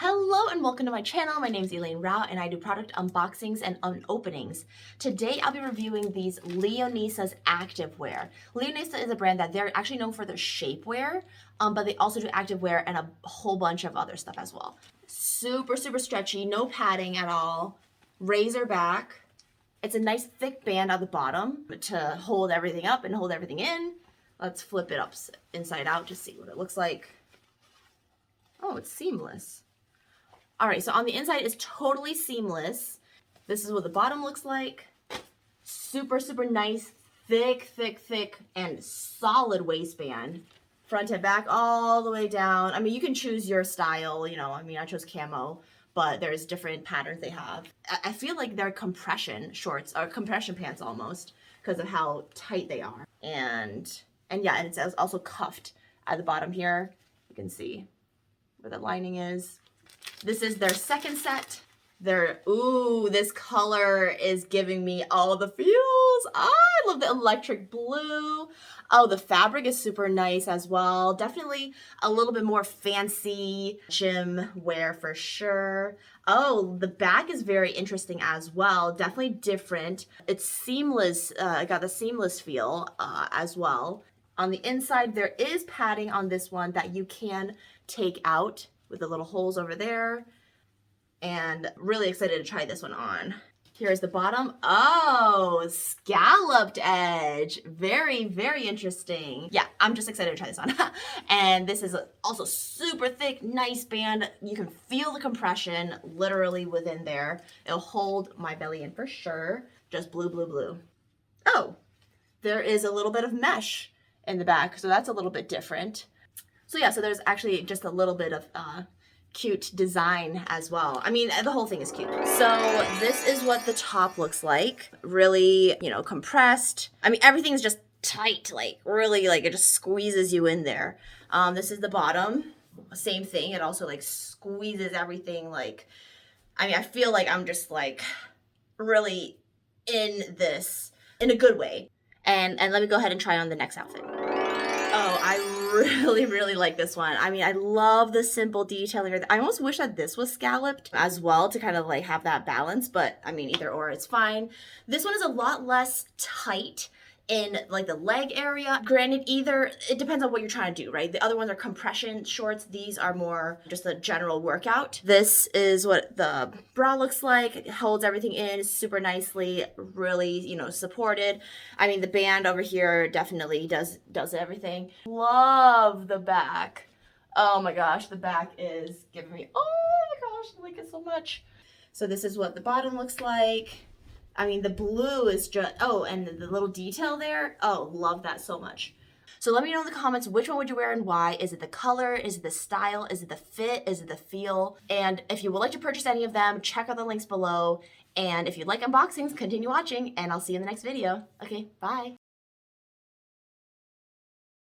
Hello and welcome to my channel. My name is Elaine Rau and I do product unboxings and unopenings. Today I'll be reviewing these Leonisa's activewear. Leonisa is a brand that they're actually known for their shapewear, but they also do activewear and a whole bunch of other stuff as well. Super stretchy, no padding at all, razor back. It's a nice thick band at the bottom to hold everything up and hold everything in. Let's flip it up inside out to see what it looks like. Oh, it's seamless. All right, so on the inside it's totally seamless. This is what the bottom looks like. Super nice, thick, and solid waistband. Front and back all the way down. I mean, you can choose your style, I chose camo, but there's different patterns they have. I feel like they're compression shorts, or compression pants almost, because of how tight they are. And yeah, and it's also cuffed at the bottom here. You can see where the lining is. This is their second set. This color is giving me all the feels. I love the electric blue. Oh, the fabric is super nice as well. Definitely a little bit more fancy gym wear for sure. Oh, the back is very interesting as well. Definitely different. It's seamless. It got the seamless feel as well. On the inside, there is padding on this one that you can take out with the little holes over there, and really excited to try this one on. Here's the bottom. Oh, scalloped edge. Very interesting. Yeah, I'm just excited to try this on. And this is also super thick, nice band. You can feel the compression literally within there. It'll hold my belly in for sure. Just blue. Oh, there is a little bit of mesh in the back, so that's a little bit different. So yeah, so there's actually just a little bit of cute design as well. I mean, the whole thing is cute. So this is what the top looks like. Really, compressed. I mean, everything's just tight, like really, like it just squeezes you in there. This is the bottom. Same thing. It also like squeezes everything. Like, I mean, I feel like I'm just like really in this in a good way. And let me go ahead and try on the next outfit. Oh, I really like this one. I mean, I love the simple detailing. I almost wish that this was scalloped as well to kind of like have that balance, but I mean, either or, it's fine. This one is a lot less tight in like the leg area. Granted, it depends on what you're trying to do, right? The other ones are compression shorts. These are more just a general workout. This is what the bra looks like. It holds everything in super nicely, really, supported. I mean, the band over here definitely does everything. Love the back. Oh my gosh, the back is giving me, oh my gosh, I like it so much. So this is what the bottom looks like. I mean, the blue is just, oh, and the little detail there. Oh, love that so much. So let me know in the comments, which one would you wear and why? Is it the color? Is it the style? Is it the fit? Is it the feel? And if you would like to purchase any of them, check out the links below. And if you'd like unboxings, continue watching, and I'll see you in the next video. Okay, bye.